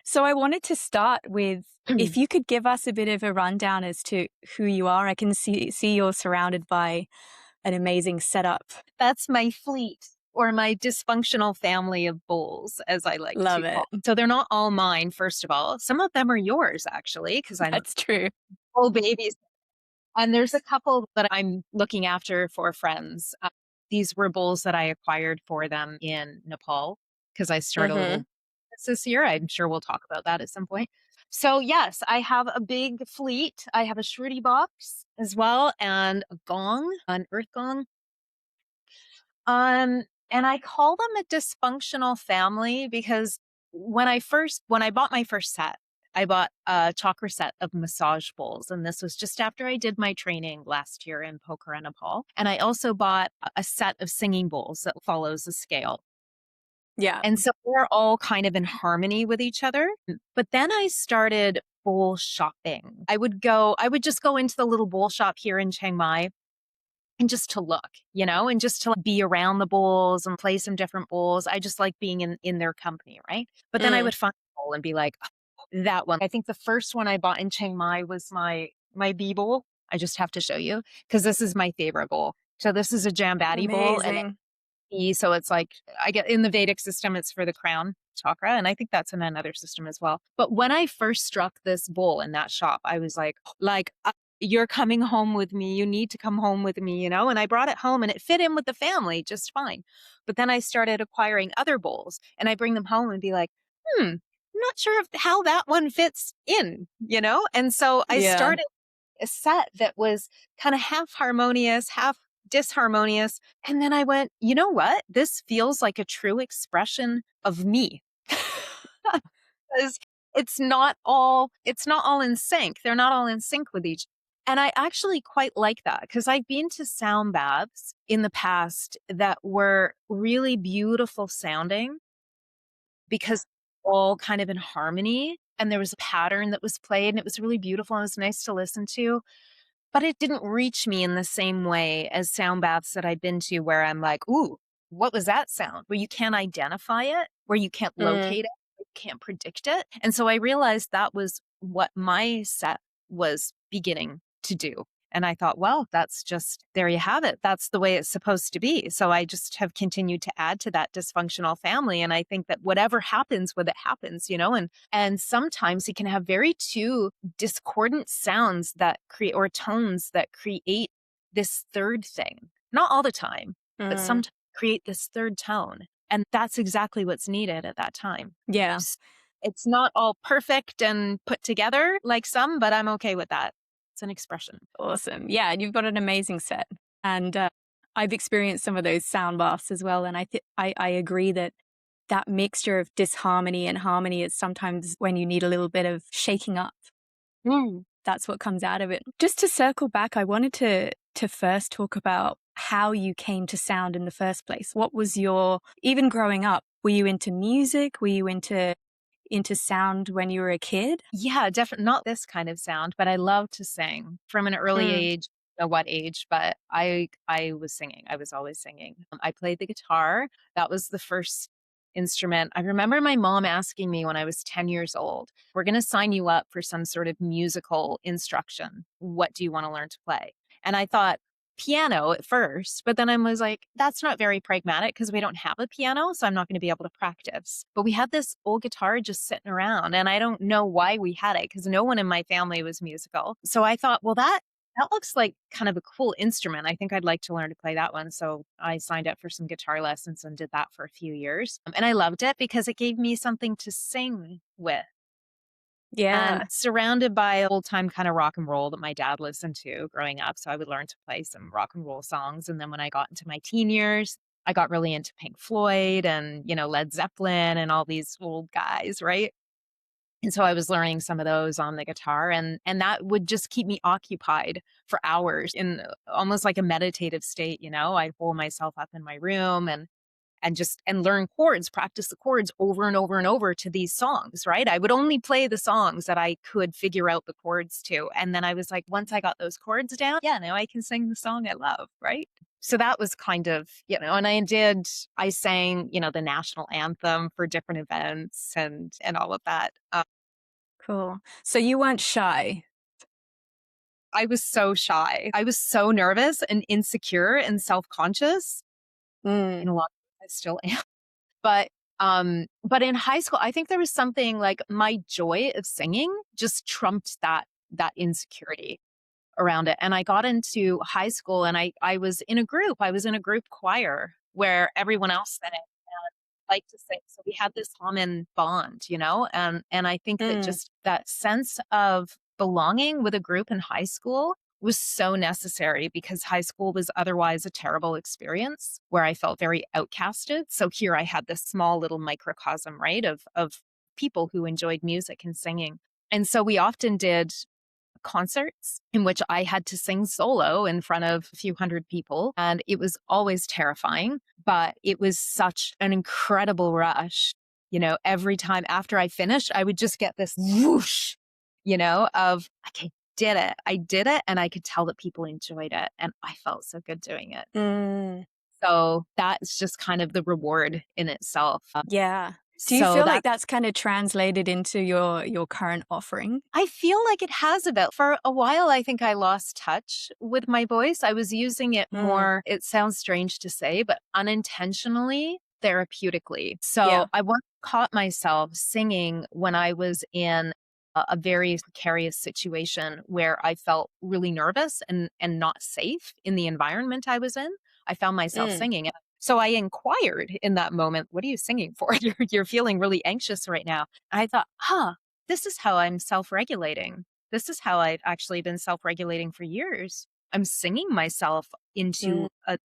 So I wanted to start with if you could give us a bit of a rundown as to who you are. I can see you're surrounded by an amazing setup. That's my fleet or my dysfunctional family of bowls, as I like Love to it. call them. So they're not all mine, first of all. Some of them are yours, actually, because I'm That's true. full babies. And there's a couple that I'm looking after for friends. These were bowls that I acquired for them in Nepal because I started a little Hmm. business this year. I'm sure we'll talk about that at some point. So yes, I have a big fleet. I have a shruti box as well and a gong, an earth gong. And I call them a dysfunctional family because when I bought my first set, I bought a chakra set of massage bowls. And this was just after I did my training last year in Pokhara, Nepal. And I also bought a set of singing bowls that follows a scale. Yeah. And so we're all kind of in harmony with each other. But then I started bowl shopping. I would just go into the little bowl shop here in Chiang Mai and just to look, and just to be around the bowls and play some different bowls. I just like being in their company, right? But then I Mm. would find a bowl and be like, "Oh, that one." I think the first one I bought in Chiang Mai was my bee bowl. I just have to show you because this is my favorite bowl. So this is a Jambati bowl, and Amazing. so it's like I get in the Vedic system, it's for the crown chakra, and I think that's in another system as well. But when I first struck this bowl in that shop, I was like, you're coming home with me. You need to come home with me, And I brought it home, and it fit in with the family just fine. But then I started acquiring other bowls, and I bring them home and be like, I'm not sure how that one fits in. And so I Yeah. started a set that was kind of half harmonious, half disharmonious. And then I went, you know what? This feels like a true expression of me. Because it's not all in sync. They're not all in sync with each. And I actually quite like that because I've been to sound baths in the past that were really beautiful sounding because all kind of in harmony. And there was a pattern that was played and it was really beautiful and it was nice to listen to. But it didn't reach me in the same way as sound baths that I've been to where I'm like, "Ooh, what was that sound?" Where you can't identify it, where you can't Mm. locate it, you can't predict it. And so I realized that was what my set was beginning to do. And I thought, well, that's just, there you have it. That's the way it's supposed to be. So I just have continued to add to that dysfunctional family. And I think that whatever happens with it happens. And sometimes you can have very two discordant sounds that create or tones that create this third thing. Not all the time, but Mm. sometimes create this third tone. And that's exactly what's needed at that time. Yeah. S- It's not all perfect and put together like some, but I'm okay with that. It's an expression. Awesome. Yeah. And you've got an amazing set. And I've experienced some of those sound baths as well. And I agree that that mixture of disharmony and harmony is sometimes when you need a little bit of shaking up. Mm. That's what comes out of it. Just to circle back, I wanted to first talk about how you came to sound in the first place. What was even growing up, were you into music? Were you into sound when you were a kid? Yeah, definitely not this kind of sound, but I love to sing from an early Mm. age. I don't know what age, but I was singing. I was always singing. I played the guitar. That was the first instrument. I remember my mom asking me when I was 10 years old, "We're going to sign you up for some sort of musical instruction. What do you want to learn to play?" And I thought piano at first, but then I was like, that's not very pragmatic because we don't have a piano, so I'm not going to be able to practice. But we had this old guitar just sitting around, and I don't know why we had it because no one in my family was musical. So I thought, well, that looks like kind of a cool instrument. I think I'd like to learn to play that one. So I signed up for some guitar lessons and did that for a few years. And I loved it because it gave me something to sing with and Yeah. surrounded by old time kind of rock and roll that my dad listened to growing up. So I would learn to play some rock and roll songs. And then when I got into my teen years, I got really into Pink Floyd and, Led Zeppelin and all these old guys, right? And so I was learning some of those on the guitar and that would just keep me occupied for hours in almost like a meditative state. I'd hole myself up in my room and learn chords, practice the chords over and over and over to these songs, right? I would only play the songs that I could figure out the chords to. And then I was like, once I got those chords down, yeah, now I can sing the song I love, right? So that was kind of, and I sang, the national anthem for different events and all of that. Cool. So you weren't shy. I was so shy. I was so nervous and insecure and self-conscious. Mm, In a lot of ways, I still am. But in high school, I think there was something like my joy of singing just trumped that insecurity around it. And I got into high school and I was in a group. I was in a group choir where everyone else sang and liked to sing. So we had this common bond, and I think that mm, just that sense of belonging with a group in high school was so necessary because high school was otherwise a terrible experience where I felt very outcasted. So here I had this small little microcosm, right, of people who enjoyed music and singing. And so we often did concerts in which I had to sing solo in front of a few hundred people. And it was always terrifying, but it was such an incredible rush. Every time after I finished, I would just get this whoosh, of, okay, did it. I did it. And I could tell that people enjoyed it. And I felt so good doing it. mm. So that's just kind of the reward in itself. Yeah. Do you So feel like that that's kind of translated into your current offering? I feel like it has a bit. For a while, I think I lost touch with my voice. I was using it Mm, more, it sounds strange to say, but unintentionally, therapeutically. So yeah. I once caught myself singing when I was in a very precarious situation where I felt really nervous and not safe in the environment I was in. I found myself Mm, singing. So I inquired in that moment, what are you singing for? You're feeling really anxious right now. And I thought, this is how I'm self regulating. This is how I've actually been self regulating for years. I'm singing myself mm, into a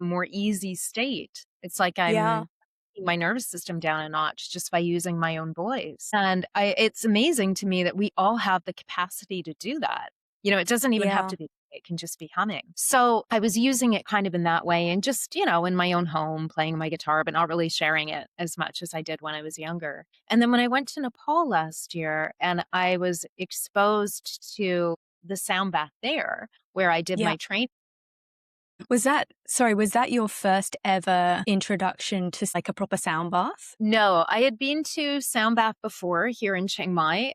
more easy state. It's like yeah. I'm taking my nervous system down a notch just by using my own voice. And it's amazing to me that we all have the capacity to do that. It doesn't even have Yeah. to be, it can just be humming. So I was using it kind of in that way and just, in my own home, playing my guitar, but not really sharing it as much as I did when I was younger. And then when I went to Nepal last year and I was exposed to the sound bath there, where I did Yeah. my training. Was that your first ever introduction to like a proper sound bath? No, I had been to sound bath before here in Chiang Mai.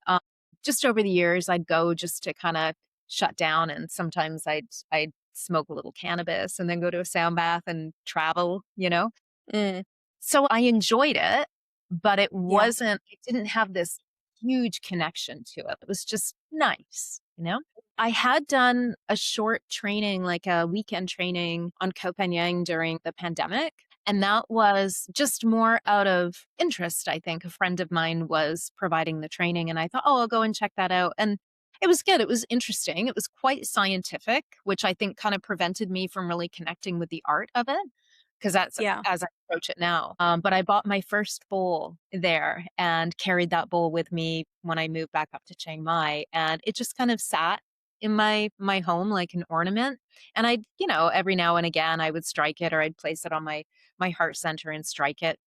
Just over the years, I'd go just to kind of shut down, and sometimes I'd smoke a little cannabis and then go to a sound bath and travel. Mm, So I enjoyed it, but yeah. it didn't have this huge connection to it. It was just nice. I had done a short training, like a weekend training on Koh Phangan during the pandemic. And that was just more out of interest, I think. A friend of mine was providing the training, and I thought, I'll go and check that out. And it was good. It was interesting. It was quite scientific, which I think kind of prevented me from really connecting with the art of it because that's Yeah. as I approach it now. But I bought my first bowl there and carried that bowl with me when I moved back up to Chiang Mai, and it just kind of sat in my home like an ornament. And every now and again, I would strike it or I'd place it on my heart center and strike it.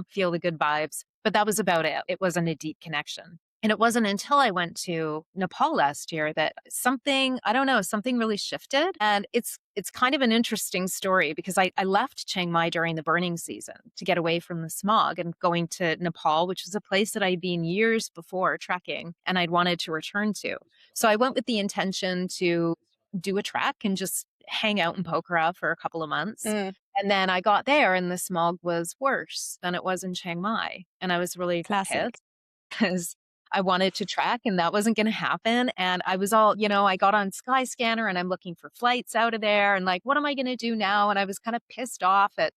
Feel the good vibes. But that was about it. It wasn't a deep connection. And it wasn't until I went to Nepal last year that something, I don't know, something really shifted. And it's kind of an interesting story because I left Chiang Mai during the burning season to get away from the smog and going to Nepal, which is a place that I'd been years before trekking and I'd wanted to return to. So I went with the intention to do a trek and just hang out in Pokhara for a couple of months. Mm, And then I got there and the smog was worse than it was in Chiang Mai. And I was really classic. pissed because I wanted to trek and that wasn't going to happen. And I was I got on Skyscanner and I'm looking for flights out of there and like, what am I going to do now? And I was kind of pissed off at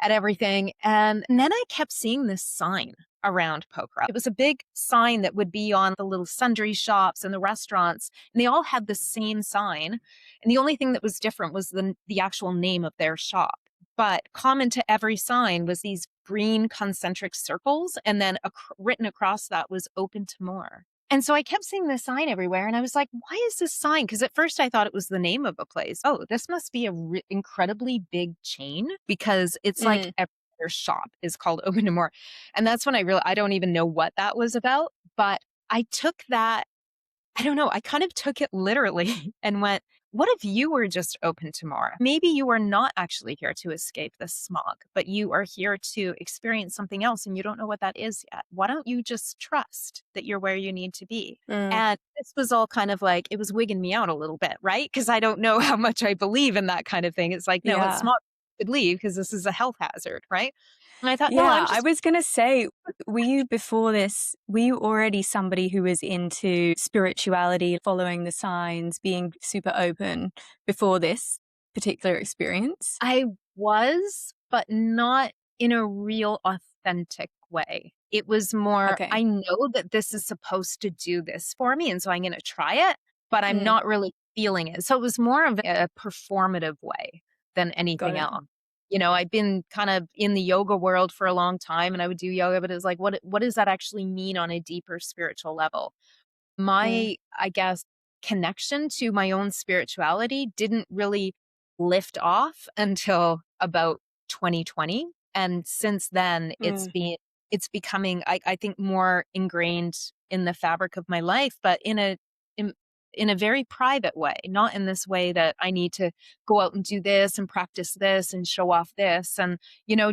everything. And then I kept seeing this sign around Pokhara. It was a big sign that would be on the little sundry shops and the restaurants, and they all had the same sign. And the only thing that was different was the actual name of their shop. But common to every sign was these green concentric circles, and then written across that was open to more. And so I kept seeing this sign everywhere, and I was like, why is this sign? Because at first I thought it was the name of a place. Oh, this must be a incredibly big chain because it's like Mm, every other shop is called Open to More. And that's when I realized I don't even know what that was about. But I took that, I don't know, I kind of took it literally and went, what if you were just open to more? Maybe you are not actually here to escape the smog, but you are here to experience something else and you don't know what that is yet. Why don't you just trust that you're where you need to be? Mm. And this was all kind of like, it was wigging me out a little bit, right? Because I don't know how much I believe in that kind of thing. It's like, no, it's Yeah. smog could leave because this is a health hazard, right? And I thought, no, I'm Yeah, I just was gonna say, were you before this, were you already somebody who was into spirituality, following the signs, being super open before this particular experience? I was, but not in a real authentic way. It was more, Okay. I know that this is supposed to do this for me, and so I'm gonna try it, but I'm Mm, not really feeling it. So it was more of a performative way than got anything it. else. I've been kind of in the yoga world for a long time and I would do yoga, but it's like, what does that actually mean on a deeper spiritual level? Mm, My, I guess, connection to my own spirituality didn't really lift off until about 2020. And since then, mm, it's becoming, I think, more ingrained in the fabric of my life, but in, in a very private way, not in this way that I need to go out and do this and practice this and show off this and,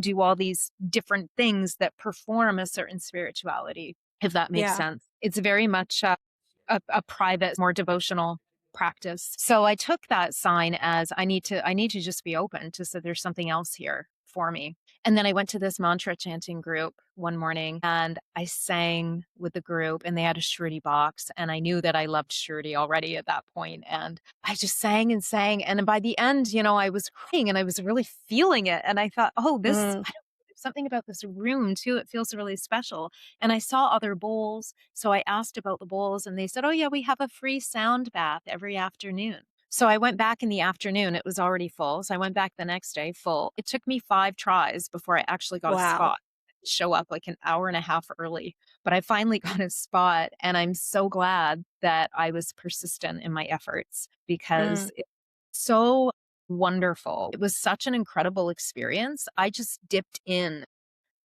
do all these different things that perform a certain spirituality, if that makes yeah. sense. It's very much a private, more devotional practice. So I took that sign as I need to just be open to so there's something else here for me. And then I went to this mantra chanting group one morning and I sang with the group and they had a Shruti box and I knew that I loved Shruti already at that point and I just sang and sang and by the end, I was crying and I was really feeling it and I thought, "Oh, this Mm, I don't there's something about this room too. It feels really special." And I saw other bowls. So I asked about the bowls and they said, "Oh, yeah, we have a free sound bath every afternoon." So I went back in the afternoon. It was already full. So I went back the next day full. It took me 5 tries before I actually got a wow. spot. Show up like an hour and a half early, but I finally got a spot. And I'm so glad that I was persistent in my efforts because Mm, it's so wonderful. It was such an incredible experience. I just dipped in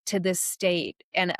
to this state and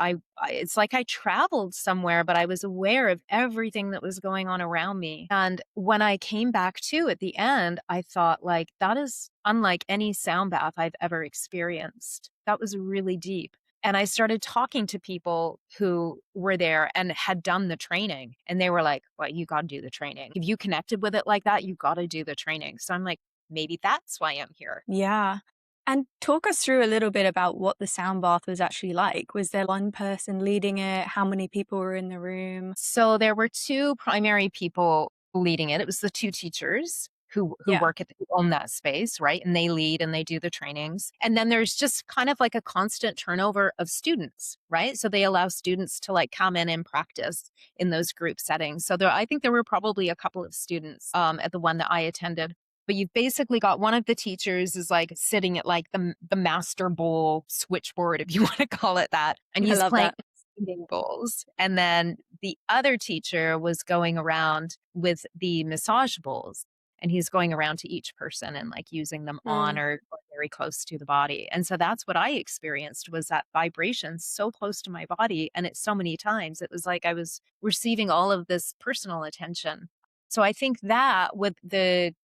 it's like I traveled somewhere but I was aware of everything that was going on around me and when I came back to at the end I thought like that is unlike any sound bath I've ever experienced. That was really deep and I started talking to people who were there and had done the training and they were like, "Well, you got to do the training. If you connected with it like that, you got to do the training." So I'm like, maybe that's why I'm here. yeah. And talk us through a little bit about what the sound bath was actually like. Was there one person leading it? How many people were in the room? So there were two primary people leading it. It was the two teachers who Yeah. work who own that space, right? And they lead and they do the trainings. And then there's just kind of like a constant turnover of students, right? So they allow students to like come in and practice in those group settings. So I think there were probably a couple of students at the one that I attended. But you've basically got one of the teachers is like sitting at like the master bowl switchboard, if you want to call it that, and I he's love playing that. singing bowls. And then the other teacher was going around with the massage bowls. And he's going around to each person and like using them on Mm, or very close to the body. And so that's what I experienced was that vibration so close to my body. And it's so many times. It was like I was receiving all of this personal attention. So I think that with the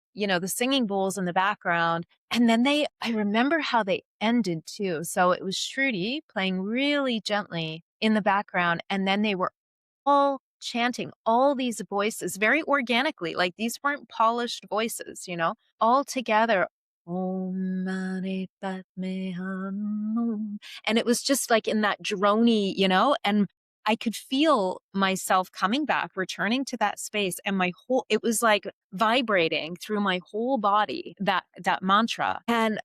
singing bowls in the background, and then I remember how they ended too. So it was Shruti playing really gently in the background, and then they were all chanting all these voices very organically. Like these weren't polished voices, all together. Om Mani Padme Hum. And it was just like in that drony, and I could feel myself coming back, returning to that space, and it was like vibrating through my whole body, that mantra. And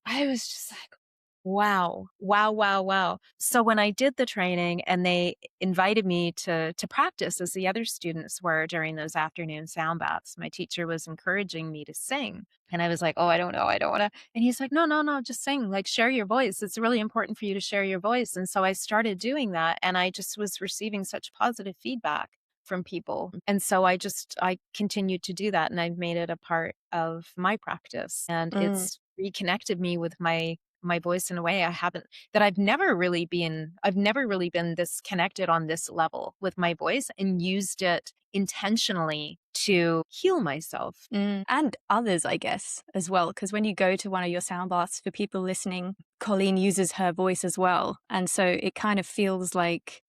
I was just like, wow, wow, wow, wow. So when I did the training and they invited me to practice as the other students were during those afternoon sound baths, my teacher was encouraging me to sing. And I was like, "Oh, I don't know. I don't want to." And he's like, "No, no, no, just sing. Like share your voice. It's really important for you to share your voice." And so I started doing that and I just was receiving such positive feedback from people. And so I continued to do that and I've made it a part of my practice and mm, it's reconnected me with my voice in a way I've never really been this connected on this level with my voice and used it intentionally to heal myself. And others, I guess, as well. Because when you go to one of your sound baths, for people listening, Colleen uses her voice as well. And so it kind of feels like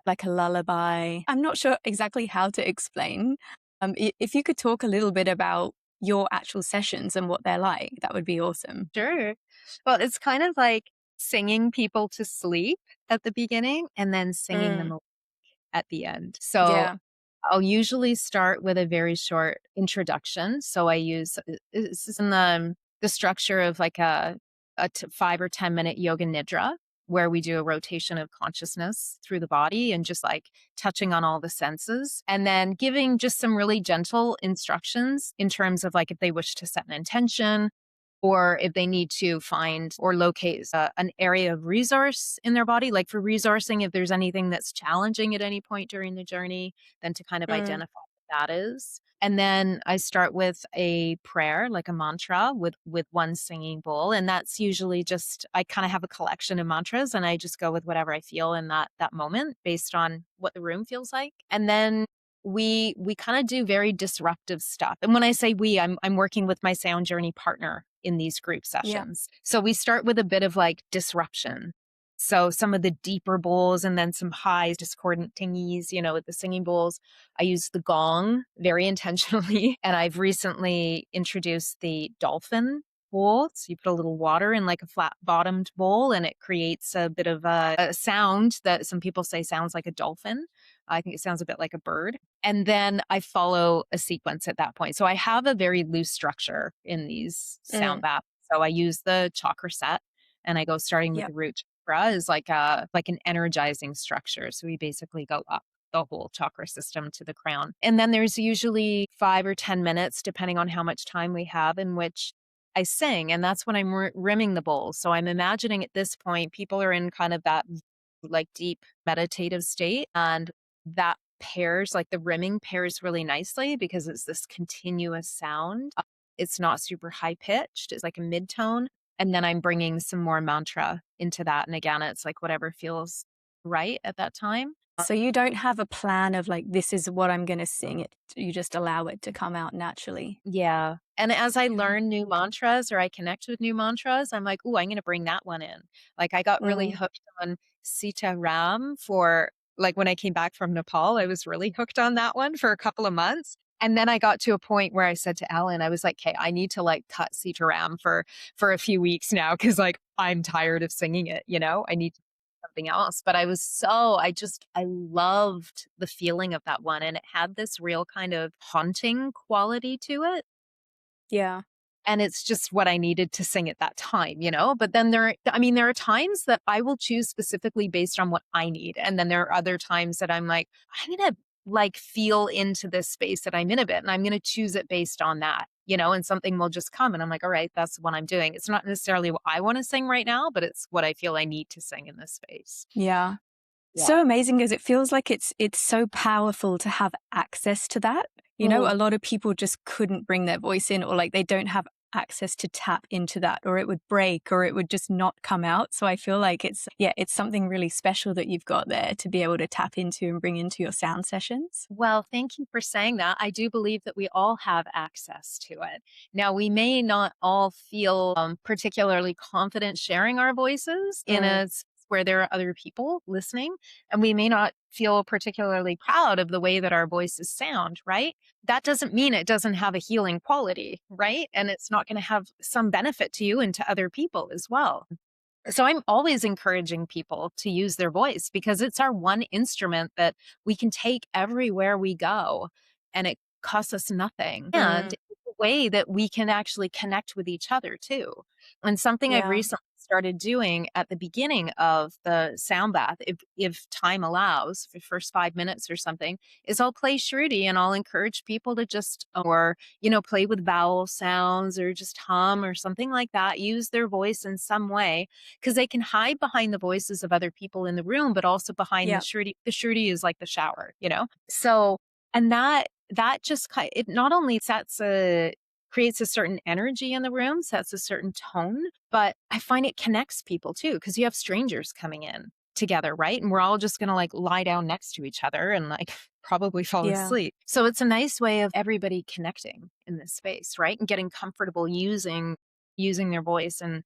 like a lullaby. I'm not sure exactly how to explain. If you could talk a little bit about your actual sessions and what they're like, that would be awesome. Sure. Well, it's kind of like singing people to sleep at the beginning and then singing them Mm, awake at the end. So yeah. I'll usually start with a very short introduction. So I use this is in the structure of like a 5 or 10 minute yoga nidra, where we do a rotation of consciousness through the body and just like touching on all the senses, and then giving just some really gentle instructions in terms of like if they wish to set an intention, or if they need to find or locate an area of resource in their body, like for resourcing, if there's anything that's challenging at any point during the journey, then to kind of Mm, identify what that is. And then I start with a prayer, like a mantra with one singing bowl. And that's usually just, I kind of have a collection of mantras and I just go with whatever I feel in that moment based on what the room feels like. And then we kind of do very disruptive stuff. And when I say we, I'm working with my sound journey partner in these group yeah. sessions. So we start with a bit of like disruption. So some of the deeper bowls and then some high discordant tingies, with the singing bowls. I use the gong very intentionally. And I've recently introduced the dolphin bowl. So you put a little water in like a flat bottomed bowl and it creates a bit of a sound that some people say sounds like a dolphin. I think it sounds a bit like a bird. And then I follow a sequence at that point. So I have a very loose structure in these sound Mm, baths. So I use the chakra set and I go starting with yeah. the root chakra is like an energizing structure. So we basically go up the whole chakra system to the crown. And then there's usually 5 or 10 minutes, depending on how much time we have, in which I sing. And that's when I'm rimming the bowls. So I'm imagining at this point, people are in kind of that like deep meditative state. And that pairs, like the rimming pairs really nicely because it's this continuous sound. It's not super high pitched, it's like a mid tone. And then I'm bringing some more mantra into that. And again, it's like whatever feels right at that time. So you don't have a plan of like, this is what I'm going to sing it. You just allow it to come out naturally. Yeah. And as I Yeah. learn new mantras or I connect with new mantras, I'm like, oh, I'm going to bring that one in. Like I got really Mm, hooked on Sita Ram for like when I came back from Nepal, I was really hooked on that one for a couple of months. And then I got to a point where I said to Alan, I was like, okay, I need to like cut Sita Ram for a few weeks now because like I'm tired of singing it, I need to do something else. But I loved the feeling of that one. And it had this real kind of haunting quality to it. yeah. And it's just what I needed to sing at that time. But then there are times that I will choose specifically based on what I need. And then there are other times that I'm like, I'm going to like feel into this space that I'm in a bit and I'm going to choose it based on that, and something will just come and I'm like, all right, that's what I'm doing. It's not necessarily what I want to sing right now, but it's what I feel I need to sing in this space. Yeah. Yeah. So amazing because it feels like it's so powerful to have access to that. Mm. A lot of people just couldn't bring their voice in or like they don't have access to tap into that or it would break or it would just not come out. So I feel like it's something really special that you've got there to be able to tap into and bring into your sound sessions. Well, thank you for saying that. I do believe that we all have access to it. Now, we may not all feel particularly confident sharing our voices in Mm, a space where there are other people listening, and we may not feel particularly proud of the way that our voices sound, right? That doesn't mean it doesn't have a healing quality, right? And it's not going to have some benefit to you and to other people as well. So I'm always encouraging people to use their voice because it's our one instrument that we can take everywhere we go and it costs us nothing. And mm, it's a way that we can actually connect with each other too. And something I've yeah. recently started doing at the beginning of the sound bath, if time allows, for the first 5 minutes or something, is I'll play Shruti and I'll encourage people to just, or, play with vowel sounds or just hum or something like that, use their voice in some way because they can hide behind the voices of other people in the room, but also behind the Yeah. shruti. The shruti is like the shower. So, and that just it not only sets a creates a certain energy in the room, sets a certain tone. But I find it connects people too, because you have strangers coming in together, right? And we're all just going to like lie down next to each other and like probably fall Yeah. asleep. So it's a nice way of everybody connecting in this space, right? And getting comfortable using their voice and,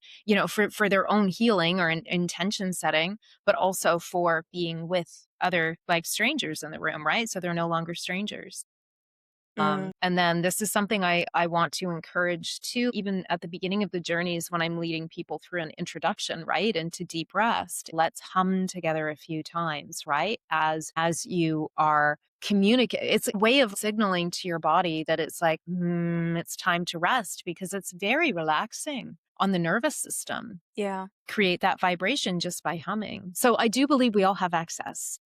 for their own healing or intention setting, but also for being with other like strangers in the room, right? So they're no longer strangers. Mm, And then this is something I want to encourage too, even at the beginning of the journeys when I'm leading people through an introduction, right? Into deep rest. Let's hum together a few times, right? As you are communicate, it's a way of signaling to your body that it's like, it's time to rest because it's very relaxing on the nervous system. yeah. Create that vibration just by humming. So I do believe we all have access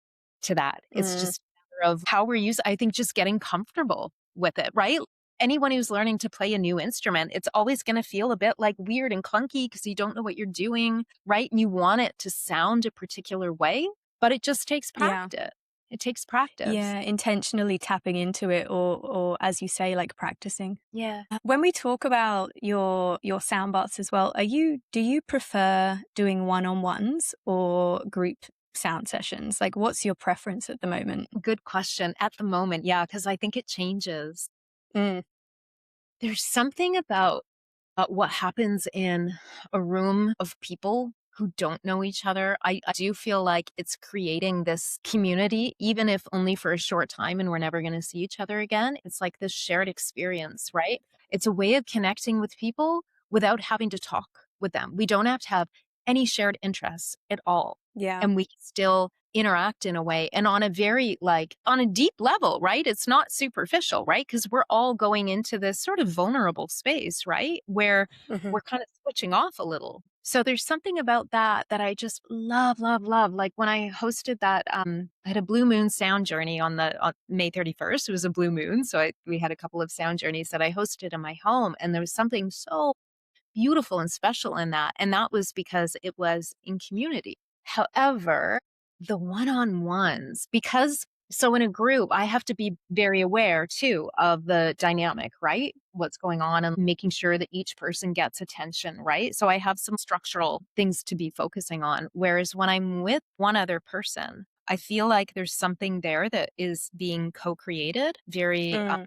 to that. It's Mm, just a matter of how we're using, I think just getting comfortable with it, right? Anyone who's learning to play a new instrument, it's always going to feel a bit like weird and clunky because you don't know what you're doing, right? And you want it to sound a particular way, but it just takes yeah. practice. It takes practice. Yeah. Intentionally tapping into it, or as you say, like practicing. Yeah. When we talk about your sound baths as well, do you prefer doing one-on-ones or group sound sessions? Like, what's your preference at the moment? Good question. At the moment, yeah, because I think it changes. Mm, There's something about what happens in a room of people who don't know each other. I do feel like it's creating this community, even if only for a short time and we're never going to see each other again. It's like this shared experience, right? It's a way of connecting with people without having to talk with them. We don't have to have any shared interests at all. yeah. And we can still interact in a way and on a very like on a deep level, right? It's not superficial, right? Because we're all going into this sort of vulnerable space, right? Where Hmm. we're kind of switching off a little. So there's something about that I just love, love, love. Like when I hosted that, I had a blue moon sound journey on May 31st. It was a blue moon. So we had a couple of sound journeys that I hosted in my home. And there was something so beautiful and special in that. And that was because it was in community. However, the one-on-ones, because so in a group, I have to be very aware too of the dynamic, right? What's going on and making sure that each person gets attention, right? So I have some structural things to be focusing on. Whereas when I'm with one other person, I feel like there's something there that is being co-created very Mm,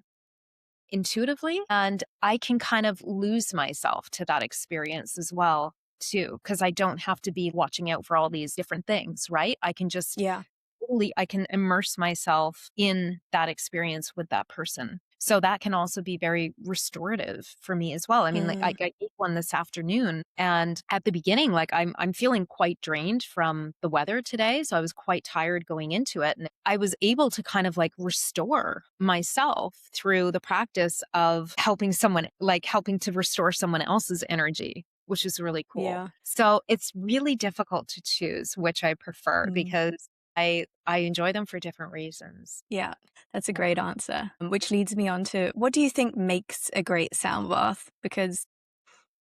intuitively. And I can kind of lose myself to that experience as well, too, because I don't have to be watching out for all these different things, right? I can just yeah. totally, I can immerse myself in that experience with that person. So that can also be very restorative for me as well. I mean, like Mm, I ate one this afternoon and at the beginning, like I'm feeling quite drained from the weather today. So I was quite tired going into it. And I was able to kind of like restore myself through the practice of helping to restore someone else's energy, which is really cool. yeah. So it's really difficult to choose which I prefer Mm. because I enjoy them for different reasons. Yeah, that's a Yeah. great answer. Which leads me on to, what do you think makes a great sound bath? Because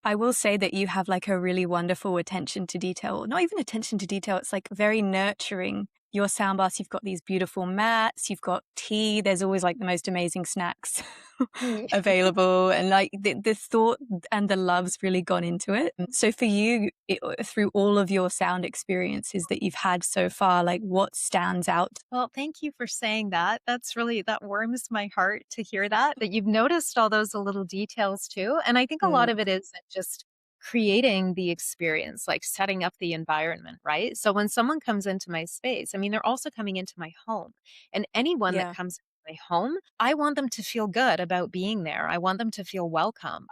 I will say that you have like a really wonderful attention to detail. Not even attention to detail, it's like very nurturing. Your sound baths, you've got these beautiful mats, you've got tea, there's always like the most amazing snacks Mm. available. And like the thought and the love's really gone into it. So for you, through all of your sound experiences that you've had so far, like what stands out? Well, thank you for saying that. That warms my heart to hear that you've noticed all those little details too. And I think a lot Mm, of it is just creating the experience, like setting up the environment, right? So when someone comes into my space, I mean, they're also coming into my home. And anyone that yeah, comes into my home, I want them to feel good about being there. I want them to feel welcome.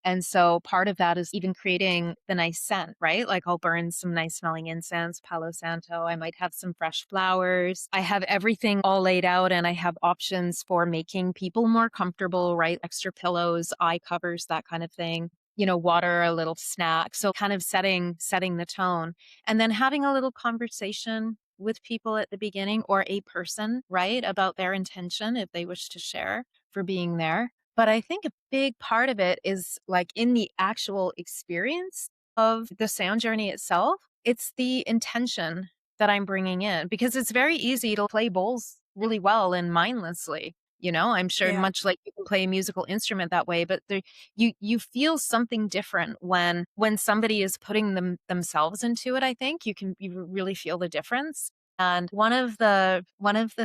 And so part of that is even creating the nice scent, right? Like I'll burn some nice smelling incense, Palo Santo. I might have some fresh flowers. I have everything all laid out and I have options for making people more comfortable, right? Extra pillows, eye covers, that kind of thing. Water, a little snack. So kind of setting the tone and then having a little conversation with people at the beginning or a person, right? About their intention if they wish to share for being there. But I think a big part of it is like in the actual experience of the sound journey itself, it's the intention that I'm bringing in because it's very easy to play bowls really well and mindlessly. I'm sure Yeah. much like you can play a musical instrument that way, but there you feel something different when somebody is putting themselves into it, I think. You really feel the difference. And one of the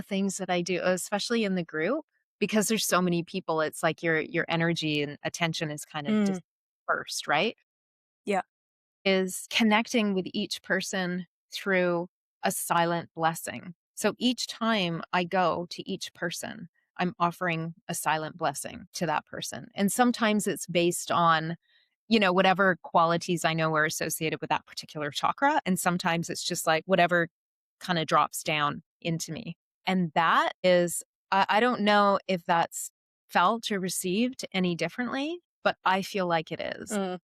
things that I do, especially in the group, because there's so many people, it's like your energy and attention is kind of Mm. dispersed, right? Yeah. Is connecting with each person through a silent blessing. So each time I go to each person, I'm offering a silent blessing to that person. And sometimes it's based on, whatever qualities I know are associated with that particular chakra. And sometimes it's just like whatever kind of drops down into me. And that is, I don't know if that's felt or received any differently, but I feel like it is. Mm.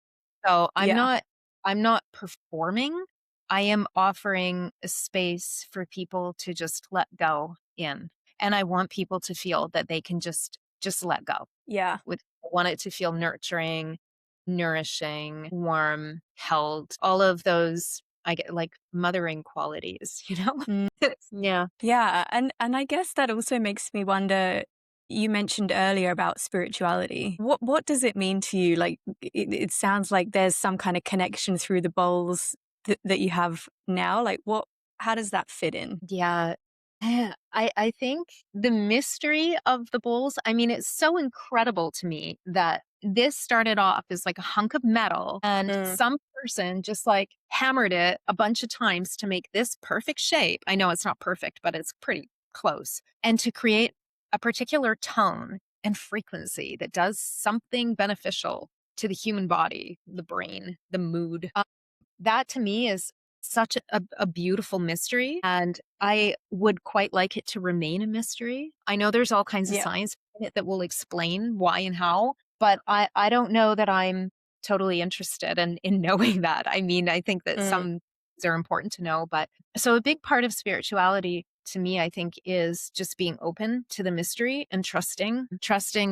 So Yeah. I'm not performing. I am offering a space for people to just let go in. And I want people to feel that they can just let go. Yeah. I want it to feel nurturing, nourishing, warm, held, all of those I get like mothering qualities. Mm. Yeah. Yeah, and I guess that also makes me wonder, you mentioned earlier about spirituality. What does it mean to you? Like it sounds like there's some kind of connection through the bowls that you have now. Like how does that fit in? Yeah. I think the mystery of the bowls, I mean, it's so incredible to me that this started off as like a hunk of metal and Mm. some person just like hammered it a bunch of times to make this perfect shape. I know it's not perfect, but it's pretty close. And to create a particular tone and frequency that does something beneficial to the human body, the brain, the mood. That to me is such a beautiful mystery, and I would quite like it to remain a mystery. I know there's all kinds of Yeah. science in it that will explain why and how, but I don't know that I'm totally interested in knowing that. I mean, I think that Mm. some things are important to know, but so a big part of spirituality to me, I think, is just being open to the mystery and trusting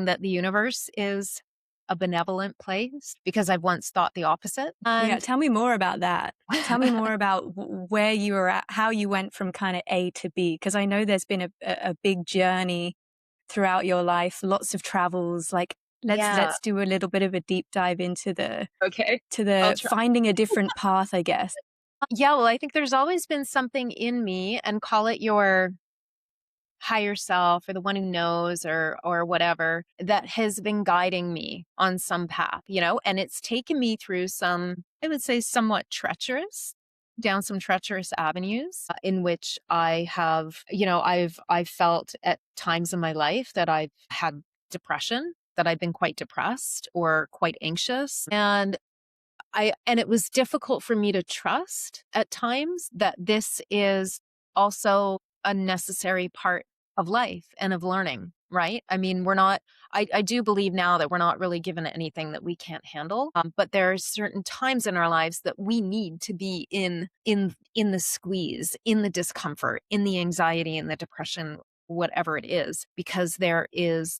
that the universe is a benevolent place because I've once thought the opposite. Yeah, And tell me more about that. Tell me more about where you were at, how you went from kind of A to B, because I know there's been a big journey throughout your life, lots of travels. Like yeah. let's do a little bit of a deep dive into the Okay. to I'll the try. finding a different path, I guess. Yeah, well, I think there's always been something in me, and call it your higher self or the one who knows or whatever, that has been guiding me on some path, and it's taken me through some, I would say, somewhat treacherous down some treacherous avenues in which I have, I've felt at times in my life that I've had depression, that I've been quite depressed or quite anxious. And it was difficult for me to trust at times that this is also a necessary part of life and of learning, right? I mean, we're not, I do believe now that we're not really given anything that we can't handle. But there are certain times in our lives that we need to be in the squeeze, in the discomfort, in the anxiety, in the depression, whatever it is, because there's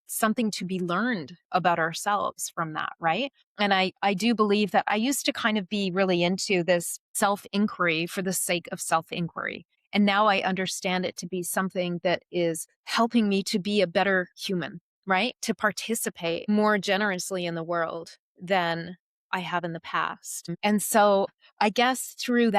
something to be learned about ourselves from that, right? And I do believe that I used to kind of be really into this self inquiry for the sake of self inquiry. And now I understand it to be something that is helping me to be a better human, right? To participate more generously in the world than I have in the past. And so I guess through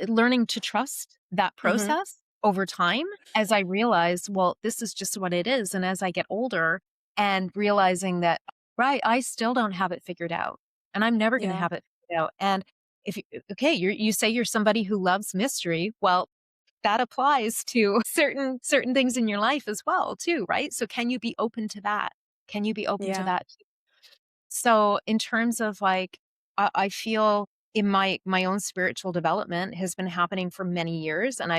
learning to trust that Hmm. process over time, as I realize, well, this is just what it is. And as I get older and realizing that, right, I still don't have it figured out and I'm never going to Yeah. have it figured out. And if you, okay, you say you're somebody who loves mystery. Well, that applies to certain things in your life as well, too, right? So can you be open to that? Can you be open to Yeah. that? So in terms of like, I feel in my own spiritual development has been happening for many years and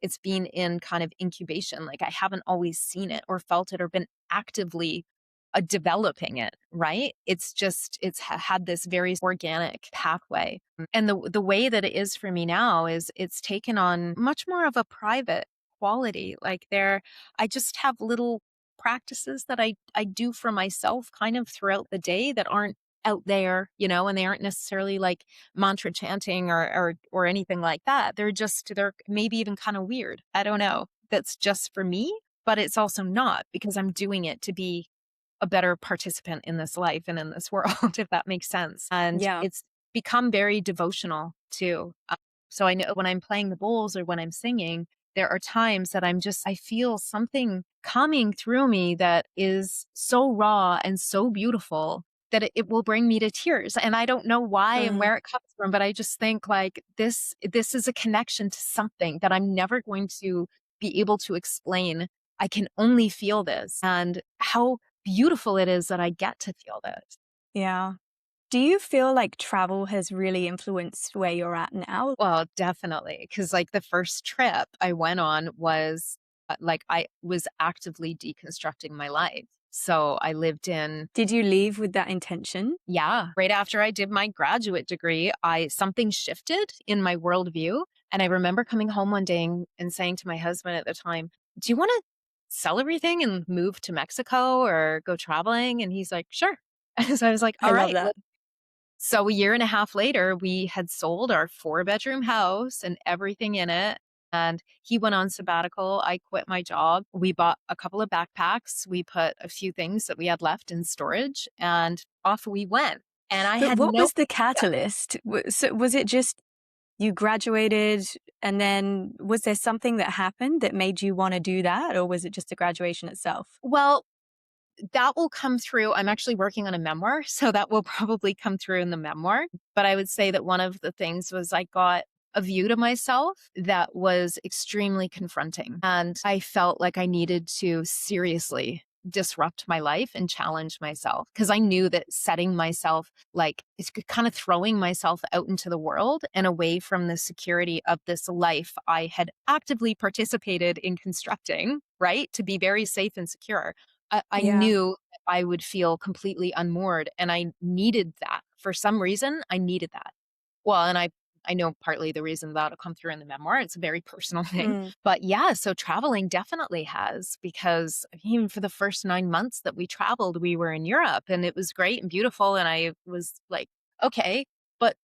it's been in kind of incubation. Like I haven't always seen it or felt it or been actively developing it, right? Had this very organic pathway. And the way that it is for me now is it's taken on much more of a private quality. I just have little practices that I do for myself kind of throughout the day that aren't out there, and they aren't necessarily like mantra chanting or anything like that. They're maybe even kind of weird. I don't know. That's just for me. but it's also not, because I'm doing it to be a better participant in this life and in this world, if that makes sense. And Yeah. it's become very devotional too. So I know when I'm playing the bowls or when I'm singing, there are times that I feel something coming through me that is so raw and so beautiful that it will bring me to tears. And I don't know why and Mm, where it comes from, but I just think like this is a connection to something that I'm never going to be able to explain. I can only feel this, and how beautiful it is that I get to feel this. yeah. Do you feel like travel has really influenced where you're at now? Well, definitely. Cause like the first trip I went on was like I was actively deconstructing my life. So I lived in, Did you leave with that intention? yeah, right after I did my graduate degree, something shifted in my worldview. And I remember coming home one day and saying to my husband at the time, "Do you want to sell everything and move to Mexico or go traveling?" And he's like, "Sure." So I was like, I "All love right." that. So a year and a half later, we had sold our 4-bedroom house and everything in it. And he went on sabbatical. I quit my job. We bought a couple of backpacks. We put a few things that we had left in storage, and off we went. And I But had what no was the idea. catalyst? So was it just you graduated and then was there something that happened that made you want to do that? Or was it just the graduation itself? Well, that will come through. I'm actually working on a memoir, so that will probably come through in the memoir. But I would say that one of the things was I got a view to myself that was extremely confronting. And I felt like I needed to seriously disrupt my life and challenge myself, because I knew that setting myself, like it's kind of throwing myself out into the world and away from the security of this life I had actively participated in constructing, right? To be very safe and secure. I Yeah. knew that I would feel completely unmoored, and I needed that. For some reason, I needed that. Well, and I know partly the reason that'll come through in the memoir. It's a very personal thing. Mm, But yeah, so traveling definitely has, because even for the first 9 months that we traveled, we were in Europe and it was great and beautiful. And I was like, okay, but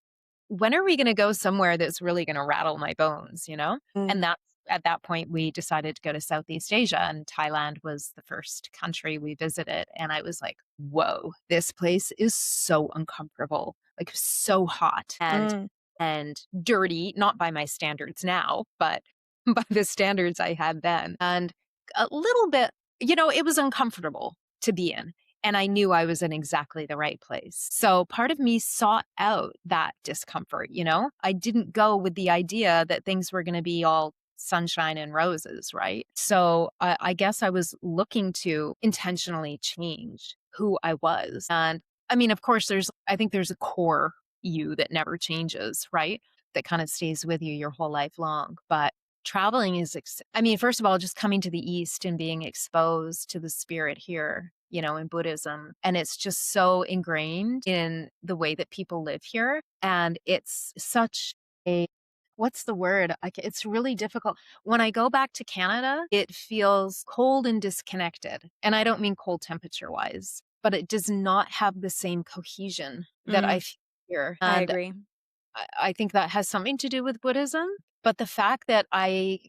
when are we going to go somewhere that's really going to rattle my bones, you know? mm, And that's at that point we decided to go to Southeast Asia, and Thailand was the first country we visited. And I was like, whoa, this place is so uncomfortable, like so hot mm, and dirty, not by my standards now, but by the standards I had then. And a little bit, it was uncomfortable to be in. And I knew I was in exactly the right place. So part of me sought out that discomfort, I didn't go with the idea that things were going to be all sunshine and roses, right? So I guess I was looking to intentionally change who I was. And I mean, of course, I think there's a core you that never changes, right? That kind of stays with you your whole life long. But traveling is, I mean, first of all, just coming to the East and being exposed to the spirit here, in Buddhism. And it's just so ingrained in the way that people live here. And it's such a, what's the word? It's really difficult. When I go back to Canada, it feels cold and disconnected. And I don't mean cold temperature wise, but it does not have the same cohesion that I mm. feel here. I And agree. I think that has something to do with Buddhism, but the fact that I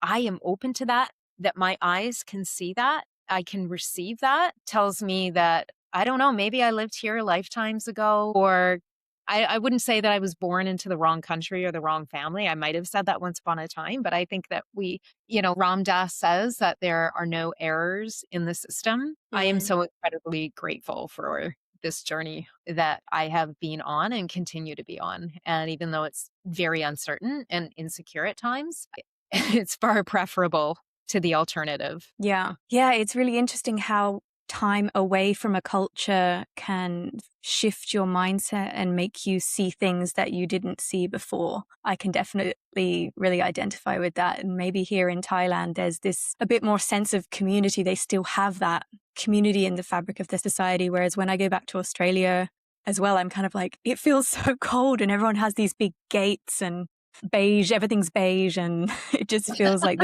am open to that, that my eyes can see that, I can receive that, tells me that I don't know, maybe I lived here lifetimes ago, or I wouldn't say that I was born into the wrong country or the wrong family. I might have said that once upon a time, but I think that Ram Dass says that there are no errors in the system. I am Mm. so incredibly grateful for this journey that I have been on and continue to be on. And even though it's very uncertain and insecure at times, it's far preferable to the alternative. Yeah. Yeah. It's really interesting how time away from a culture can shift your mindset and make you see things that you didn't see before. I can definitely really identify with that. And maybe here in Thailand, there's this a bit more sense of community. They still have that community in the fabric of the society. Whereas when I go back to Australia as well, I'm kind of like, it feels so cold and everyone has these big gates and beige, everything's beige, and it just feels like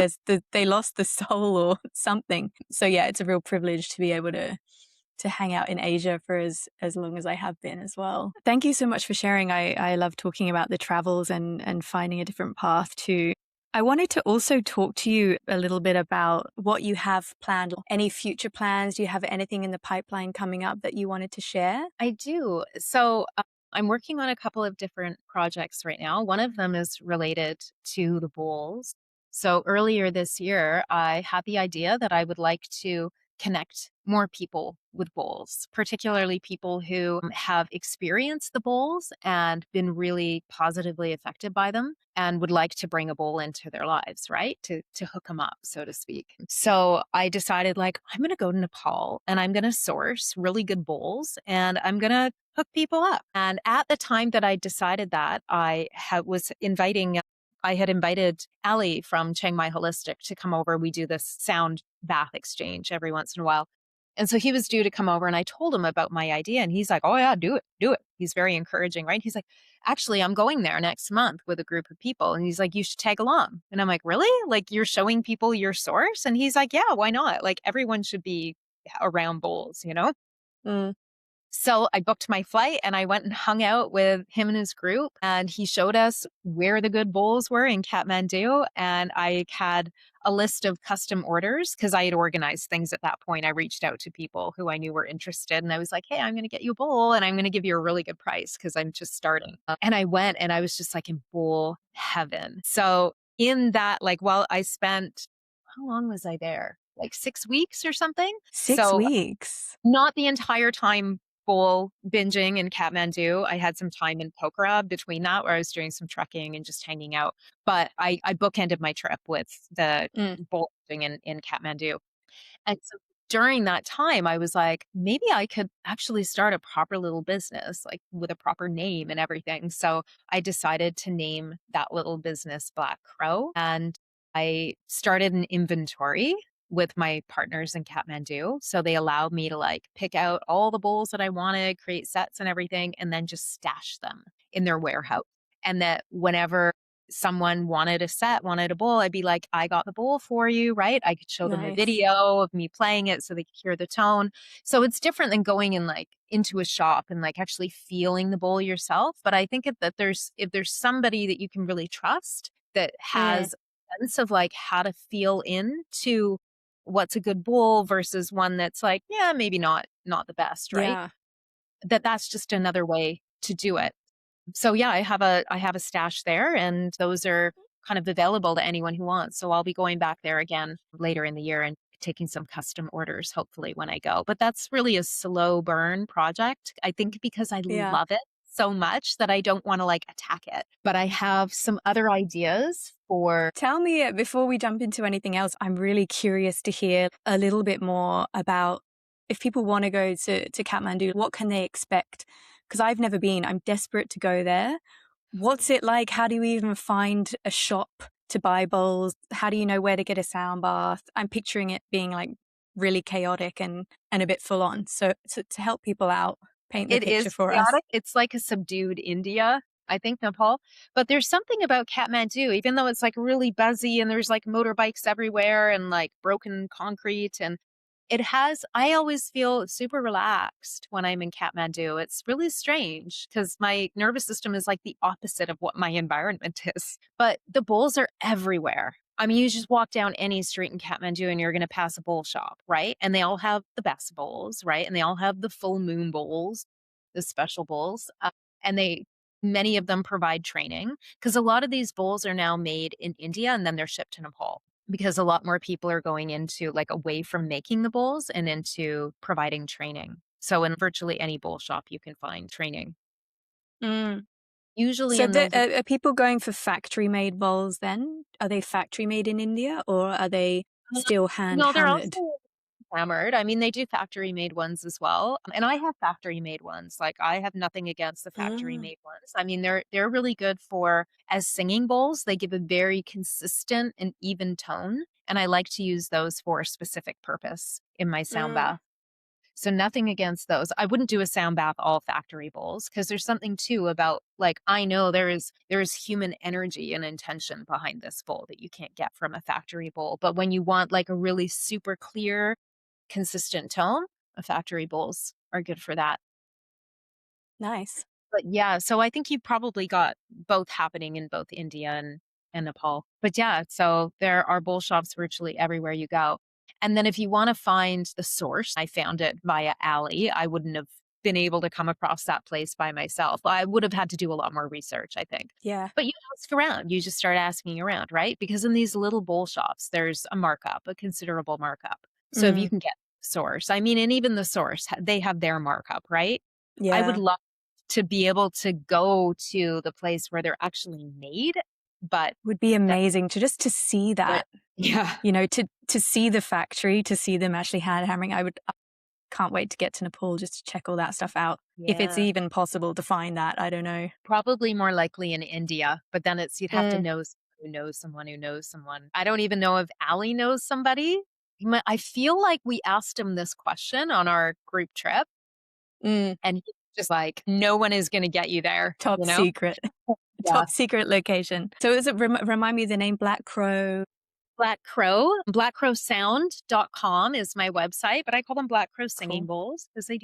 they lost the soul or something. So yeah, it's a real privilege to be able to hang out in Asia for as long as I have been as well. Thank you so much for sharing. I love talking about the travels and finding a different path to I wanted to also talk to you a little bit about what you have planned. Any future plans? Do you have anything in the pipeline coming up that you wanted to share? I do. So I'm working on a couple of different projects right now. One of them is related to the bowls. So earlier this year, I had the idea that I would like to connect more people with bowls, particularly people who have experienced the bowls and been really positively affected by them and would like to bring a bowl into their lives, right? To hook them up, so to speak. So I decided like I'm going to go to Nepal and I'm going to source really good bowls and I'm going to hook people up. And at the time that I decided that, I had invited Ali from Chiang Mai Holistic to come over. We do this sound bath exchange every once in a while. And so he was due to come over and I told him about my idea and he's like, "Oh yeah, do it. Do it." He's very encouraging, right? He's like, "Actually, I'm going there next month with a group of people." And he's like, "You should tag along." And I'm like, "Really? Like you're showing people your source?" And he's like, "Yeah, why not? Like everyone should be around bowls, you know?" Mm, So I booked my flight and I went and hung out with him and his group and he showed us where the good bowls were in Kathmandu. And I had a list of custom orders because I had organized things at that point. I reached out to people who I knew were interested and I was like, "Hey, I'm going to get you a bowl and I'm going to give you a really good price because I'm just starting." And I went and I was just like in bowl heaven. So in that, like, while I spent, how long was I there? Like 6 weeks or something. six So weeks. not the entire time full binging in Kathmandu. I had some time in Pokhara between that where I was doing some trekking and just hanging out. But I bookended my trip with the Mm, bowl binging in Kathmandu. And so during that time, I was like, maybe I could actually start a proper little business, like with a proper name and everything. So I decided to name that little business Black Crow. And I started an inventory with my partners in Kathmandu. So they allowed me to like pick out all the bowls that I wanted, create sets and everything, and then just stash them in their warehouse. And that whenever someone wanted a set, wanted a bowl, I'd be like, "I got the bowl for you," right? I could show them a nice. video of me playing it so they could hear the tone. So it's different than going in like into a shop and like actually feeling the bowl yourself. But I think that if there's somebody that you can really trust that Mm, has a sense of like how to feel into what's a good bowl versus one that's like, yeah, maybe not the best, right? yeah. That's just another way to do it. So yeah, I have a stash there and those are kind of available to anyone who wants. So I'll be going back there again later in the year and taking some custom orders hopefully when I go. But that's really a slow burn project. I think because I Yeah. love it so much that I don't want to like attack it. But I have some other ideas for. Tell me, before we jump into anything else, I'm really curious to hear a little bit more about if people want to go to Kathmandu, what can they expect? Because I've never been. I'm desperate to go there. What's it like? How do you even find a shop to buy bowls? How do you know where to get a sound bath? I'm picturing it being like really chaotic and a bit full on. So to help people out, paint the It picture is for us. chaotic. It's like a subdued India, I think, Nepal. But there's something about Kathmandu, even though it's like really buzzy and there's like motorbikes everywhere and like broken concrete and I always feel super relaxed when I'm in Kathmandu. It's really strange because my nervous system is like the opposite of what my environment is. But the bowls are everywhere. I mean, you just walk down any street in Kathmandu and you're going to pass a bowl shop, right? And they all have the best bowls, right? And they all have the full moon bowls, the special bowls. And many of them provide training because a lot of these bowls are now made in India and then they're shipped to Nepal because a lot more people are going into like away from making the bowls and into providing training. So in virtually any bowl shop, you can find training. Mm. Usually So in those, are people going for factory made bowls then? Are they factory made in India or are they still hand no, they're hammered? also hammered. I mean, they do factory made ones as well. And I have factory made ones. Like I have nothing against the factory Mm, made ones. I mean, they're really good for as singing bowls. They give a very consistent and even tone. And I like to use those for a specific purpose in my sound mm, bath. So nothing against those. I wouldn't do a sound bath all factory bowls because there's something too about like I know there is human energy and intention behind this bowl that you can't get from a factory bowl. But when you want like a really super clear, consistent tone, factory bowls are good for that. nice. But yeah, so I think you probably got both happening in both India and and Nepal. But yeah, so there are bowl shops virtually everywhere you go. And then if you want to find the source, I found it via Ali. I wouldn't have been able to come across that place by myself. I would have had to do a lot more research, I think. Yeah. But you ask around, you just start asking around, right? Because in these little bowl shops, there's a markup, a considerable markup. So if you Mm, can get the source, I mean, and even the source, they have their markup, right? I would yeah. love to be able to go to the place where they're actually made, but Would be that, amazing to just to see that, yeah. to see the factory, to see them actually hand hammering. I can't wait to get to Nepal just to check all that stuff out. If it's Yeah. even possible to find that, I don't know. Probably more likely in India, but then you'd have to Mm, know someone who knows someone who knows someone. I don't even know if Ali knows somebody. I feel like we asked him this question on our group trip, mm, and he's just like, no one is going to get you there, top you know? secret. Yeah. Top secret location. So is it remind me of the name Black Crow? Black Crow, blackcrowsound.com is my website, but I call them Black Crow Singing Cool. Bowls because they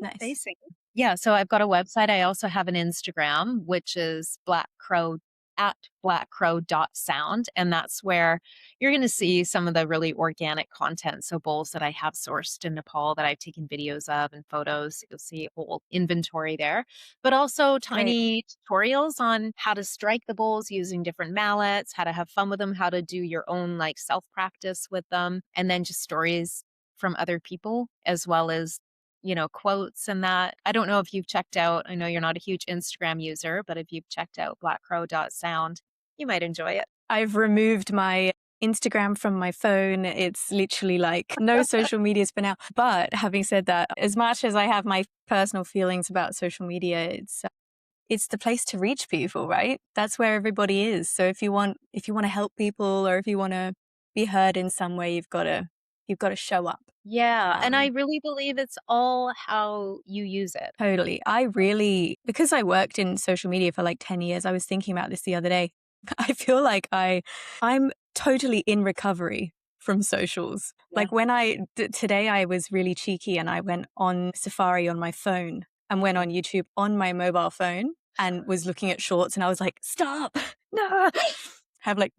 Nice. sing. Yeah, so I've got a website. I also have an Instagram, which is blackcrow@blackcrow.sound. And that's where you're going to see some of the really organic content. So bowls that I have sourced in Nepal that I've taken videos of and photos. You'll see a whole inventory there, but also Great. tiny tutorials on how to strike the bowls using different mallets, how to have fun with them, how to do your own like self practice with them, and then just stories from other people as well as quotes and that. I don't know if you've checked out, I know you're not a huge Instagram user, but if you've checked out blackcrow.sound, you might enjoy it. I've removed my Instagram from my phone. It's literally like no social medias for now. But having said that, as much as I have my personal feelings about social media, it's the place to reach people, right? That's where everybody is. So if you want to help people, or if you want to be heard in some way, you've got to show up. Yeah. And I Um, really believe it's all how you use it. Totally. Because I worked in social media for like 10 years, I was thinking about this the other day. I feel like I'm totally in recovery from socials. Yeah. Like today I was really cheeky and I went on Safari on my phone and went on YouTube on my mobile phone and was looking at shorts, and I was like, stop, no, have like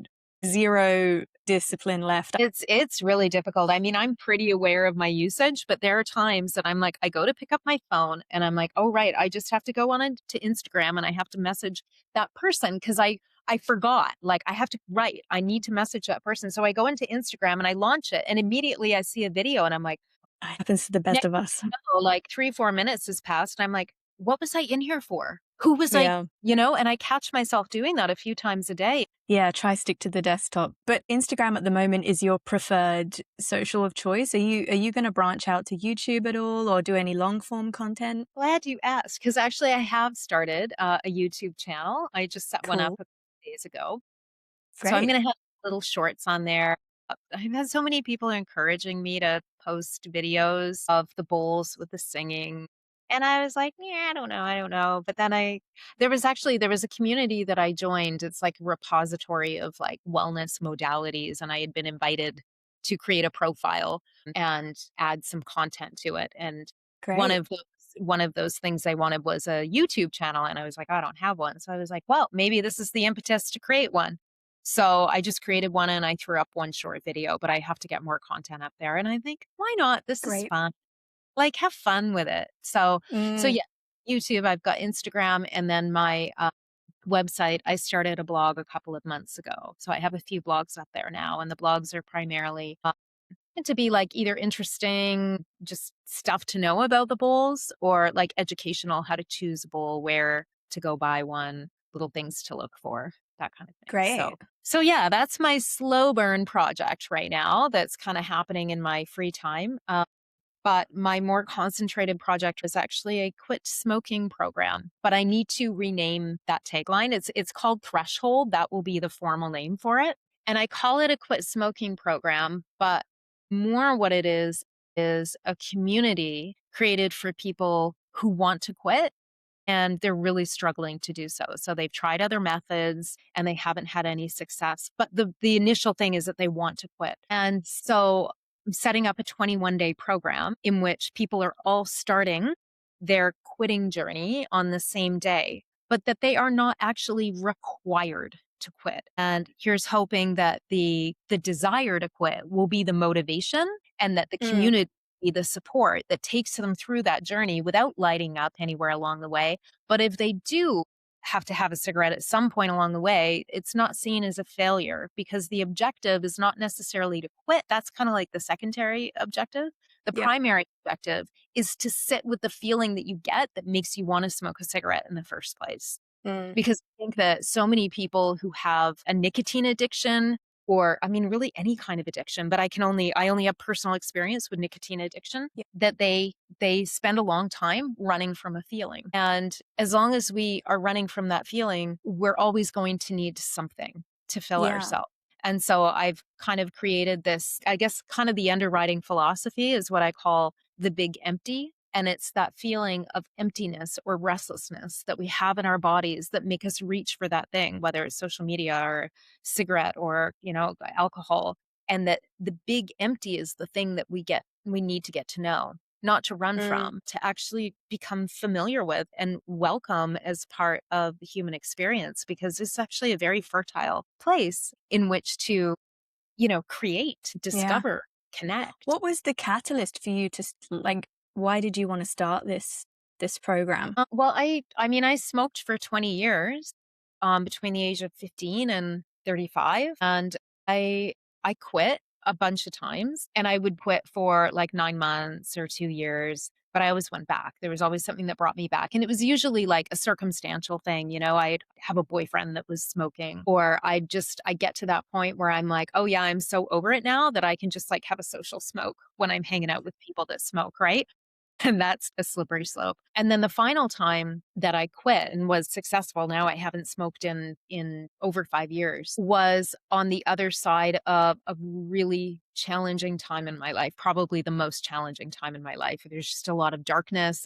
zero discipline left. It's really difficult. I mean, I'm pretty aware of my usage, but there are times that I'm like, I go to pick up my phone and I'm like, oh right, I just have to go to Instagram and I have to message that person because I forgot. Like I have to write. I need to message that person. So I go into Instagram and I launch it and immediately I see a video and I'm like, It happens to the best next of us. thing you know, like 3-4 minutes has passed and I'm like, what was I in here for? Who was I, Yeah. and I catch myself doing that a few times a day. Yeah, try stick to the desktop. But Instagram at the moment is your preferred social of choice. Are you going to branch out to YouTube at all, or do any long form content? Glad you asked, because actually I have started a YouTube channel. I just set one up Cool. a couple days ago. So I'm Great. going to have little shorts on there. I've had so many people encouraging me to post videos of the bowls with the singing. And I was like, yeah, I don't know. But then there was a community that I joined. It's like a repository of like wellness modalities. And I had been invited to create a profile and add some content to it. And one Great. of those one of those things I wanted was a YouTube channel. And I was like, I don't have one. So I was like, well, maybe this is the impetus to create one. So I just created one and I threw up one short video, but I have to get more content up there. And I think, why not? This is Great. fun. Like, have fun with it. So Mm, yeah, YouTube, I've got Instagram, and then my website. I started a blog a couple of months ago. So I have a few blogs up there now, and the blogs are primarily meant to be like either interesting, just stuff to know about the bowls, or like educational, how to choose a bowl, where to go buy one, little things to look for, that kind of thing. So great. so yeah, that's my slow burn project right now. That's kind of happening in my free time. But my more concentrated project was actually a quit smoking program. But I need to rename that tagline. It's called Threshold. That will be the formal name for it. And I call it a quit smoking program, but more what it is a community created for people who want to quit and they're really struggling to do so. So they've tried other methods and they haven't had any success. But the initial thing is that they want to quit. And so I'm setting up a 21-day program in which people are all starting their quitting journey on the same day, but that they are not actually required to quit. And here's hoping that the desire to quit will be the motivation, and that the Mm. community be the support that takes them through that journey without lighting up anywhere along the way. But if they do have to have a cigarette at some point along the way, it's not seen as a failure, because the objective is not necessarily to quit. That's kind of like the secondary objective. The Yep. primary objective is to sit with the feeling that you get that makes you want to smoke a cigarette in the first place. Mm. Because I think that so many people who have a nicotine addiction, or I mean, really any kind of addiction, but I only have personal experience with nicotine addiction, Yep. that they spend a long time running from a feeling. And as long as we are running from that feeling, we're always going to need something to fill Yeah. ourselves. And so I've kind of created this, I guess, kind of the underwriting philosophy is what I call the big empty. And it's that feeling of emptiness or restlessness that we have in our bodies that make us reach for that thing, whether it's social media or cigarette or, alcohol. And that the big empty is the thing that we need to get to know, not to run Mm. from, to actually become familiar with and welcome as part of the human experience, because it's actually a very fertile place in which to, create, Yeah. discover, connect. What was the catalyst for you to like? Why did you want to start this program? Well, I mean, I smoked for 20 years, between the age of 15 and 35, and I quit a bunch of times, and I would quit for like 9 months or 2 years, but I always went back. There was always something that brought me back, and it was usually like a circumstantial thing, I'd have a boyfriend that was smoking, or I get to that point where I'm like, "Oh yeah, I'm so over it now that I can just like have a social smoke when I'm hanging out with people that smoke," right? And that's a slippery slope. And then the final time that I quit and was successful, now I haven't smoked in over 5 years, was on the other side of a really challenging time in my life, probably the most challenging time in my life. There's just a lot of darkness.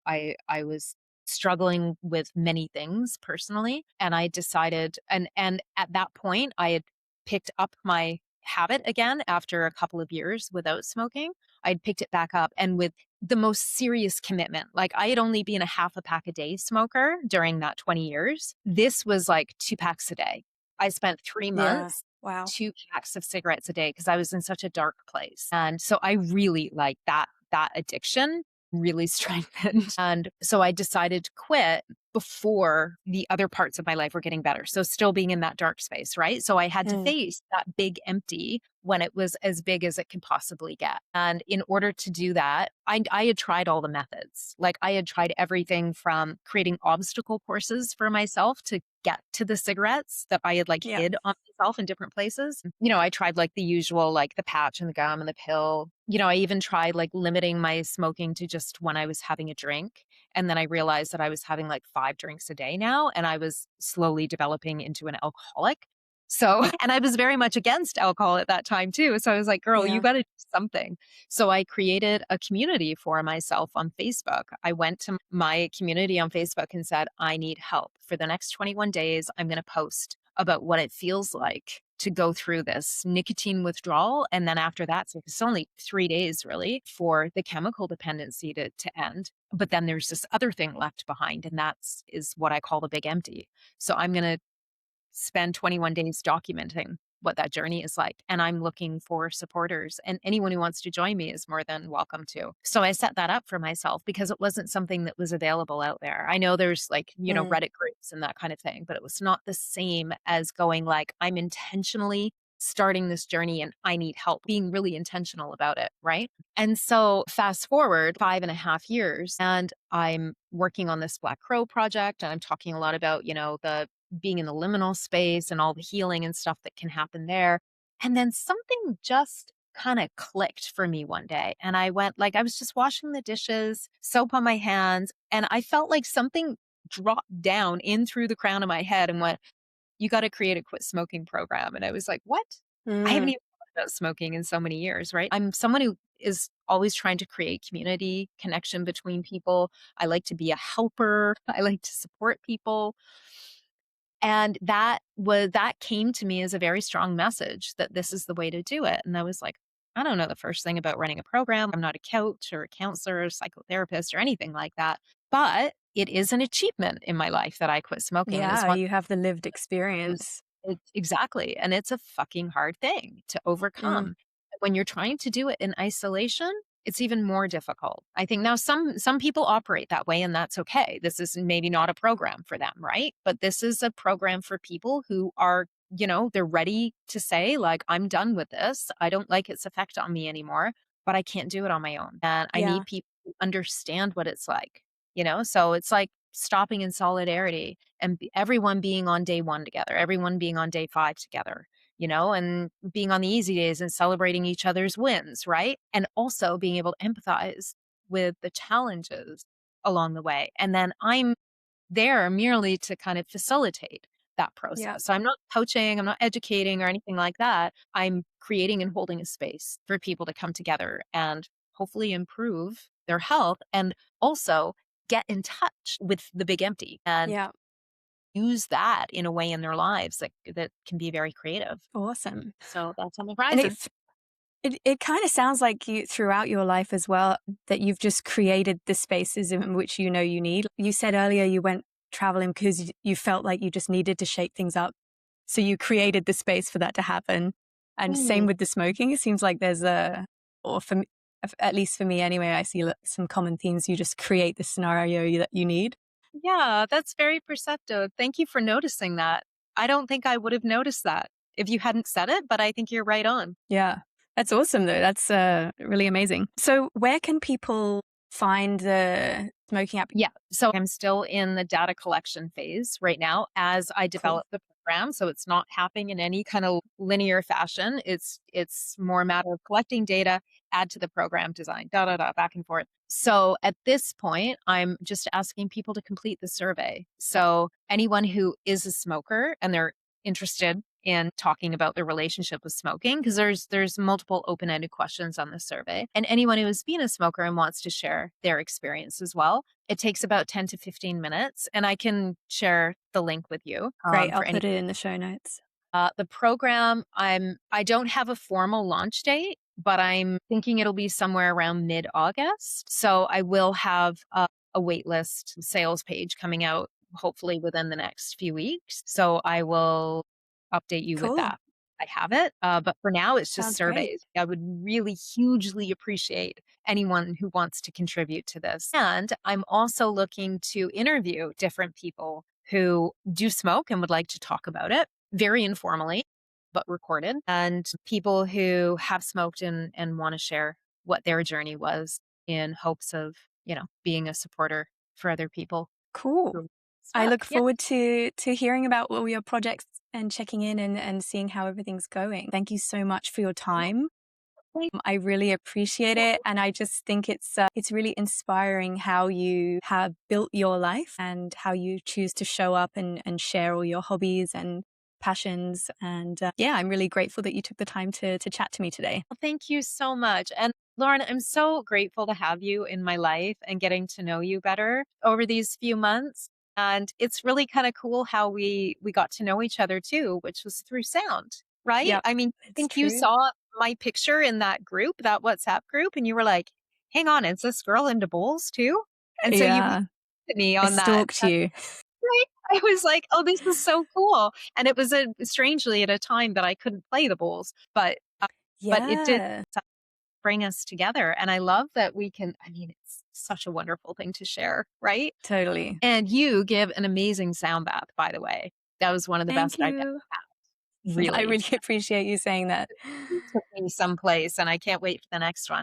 I was struggling with many things personally, and I decided, and at that point I had picked up my habit again after a couple of years without smoking. I'd picked it back up, and with the most serious commitment. Like, I had only been a half a pack a day smoker during that 20 years. This was like 2 packs a day. I spent 3 Yeah. months, Wow. 2 packs of cigarettes a day, because I was in such a dark place. And so I really like that addiction really strengthened. And so I decided to quit before the other parts of my life were getting better. So still being in that dark space, right? So I had to Mm. face that big empty when it was as big as it could possibly get. And in order to do that, I had tried all the methods. Like, I had tried everything from creating obstacle courses for myself to get to the cigarettes that I had like Yeah. hid on myself in different places. I tried like the usual, like the patch and the gum and the pill. I even tried like limiting my smoking to just when I was having a drink. And then I realized that I was having like 5 drinks a day now, and I was slowly developing into an alcoholic. So, and I was very much against alcohol at that time too. So I was like, girl, you Yeah. got to do something. So I created a community for myself on Facebook. I went to my community on Facebook and said, I need help. For the next 21 days, I'm going to post about what it feels like to go through this nicotine withdrawal. And then after that, so it's only 3 days really for the chemical dependency to end. But then there's this other thing left behind, and is what I call the big empty. So I'm going to spend 21 days documenting what that journey is like. And I'm looking for supporters, and anyone who wants to join me is more than welcome to. So I set that up for myself because it wasn't something that was available out there. I know there's like, Mm. Reddit groups and that kind of thing, but it was not the same as going like, I'm intentionally starting this journey and I need help, being really intentional about it. Right. And so fast forward 5.5 years, and I'm working on this Black Crow project, and I'm talking a lot about, the being in the liminal space and all the healing and stuff that can happen there. And then something just kind of clicked for me one day. And I went, like, I was just washing the dishes, soap on my hands, and I felt like something dropped down in through the crown of my head and went, you got to create a quit smoking program. And I was like, what? I haven't Mm. even thought about smoking in so many years, right? I'm someone who is always trying to create community connection between people. I like to be a helper. I like to support people. And that came to me as a very strong message that this is the way to do it. And I was like, I don't know the first thing about running a program. I'm not a coach or a counselor or a psychotherapist or anything like that. But it is an achievement in my life that I quit smoking. And it's Yeah. one You have the lived of those experience. It's exactly, and it's a fucking hard thing to Mm, overcome. When you're trying to do it in isolation, it's even more difficult. I think now some people operate that way, and that's okay. This is maybe not a program for them, right? But this is a program for people who are, they're ready to say like, I'm done with this. I don't like its effect on me anymore, but I can't do it on my own. And I yeah, need people who understand what it's like, So it's like stopping in solidarity and everyone being on day one together, everyone being on day five together, and being on the easy days and celebrating each other's wins, right? And also being able to empathize with the challenges along the way. And then I'm there merely to kind of facilitate that yeah, process. So I'm not coaching, I'm not educating or anything like that. I'm creating and holding a space for people to come together and hopefully improve their health and also get in touch with the big empty and yeah. use that in a way in their lives that can be very creative. Awesome. So that's on the And horizon. it kind of sounds like you throughout your life as well that you've just created the spaces in which you know you need. You said earlier you went traveling because you felt like you just needed to shake things up. So you created the space for that to happen. And same Mm. with the smoking. It seems like there's or for me, at least for me anyway, I see some common themes. You just create the scenario that you need. Yeah, that's very perceptive. Thank you for noticing that. I don't think I would have noticed that if you hadn't said it, but I think you're right on. Yeah. That's awesome though. That's really amazing. So where can people find the smoking app? Yeah. So I'm still in the data collection phase right now as I Cool. develop the program. So it's not happening in any kind of linear fashion. It's more a matter of collecting data, add to the program design, back and forth. So at this point, I'm just asking people to complete the survey. So anyone who is a smoker and they're interested in talking about their relationship with smoking, because there's multiple open-ended questions on the survey. And anyone who has been a smoker and wants to share their experience as well. It takes about 10 to 15 minutes, and I can share the link with you Great. I'll for any. put it in the show notes. The program, I don't have a formal launch date, but I'm thinking it'll be somewhere around mid-August. So I will have a wait list sales page coming out hopefully within the next few weeks. So I will update you with Cool. that. I have it, but for now it's just Sounds great. surveys. I would really hugely appreciate anyone who wants to contribute to this. And I'm also looking to interview different people who do smoke and would like to talk about it very informally, but recorded, and people who have smoked and want to share what their journey was in hopes of, being a supporter for other people Cool. who I stuck. look Yeah. forward to hearing about all your projects and checking in and seeing how everything's going. Thank you so much for your time. I really appreciate it, and I just think it's really inspiring how you have built your life and how you choose to show up and share all your hobbies and passions. And yeah, I'm really grateful that you took the time to chat to me today. Well, thank you so much. And Lauren, I'm so grateful to have you in my life and getting to know you better over these few months. And it's really kind of cool how we got to know each other too, which was through sound, right? Yep, I mean, I it's think you true. saw my picture in that group, that WhatsApp group, and you were like, hang on, is this girl into bowls too? And so you Yeah, connected me I on that. stalked you. Right? I was like, "Oh, this is so cool." And it was strangely at a time that I couldn't play the bowls, but it did Yeah, bring us together, and I love that it's such a wonderful thing to share, right? totally. And you give an amazing sound bath, by the way. That was one of the Thank best I've ever you. had, I really. really appreciate you saying that. You took me someplace, and I can't wait for the next one.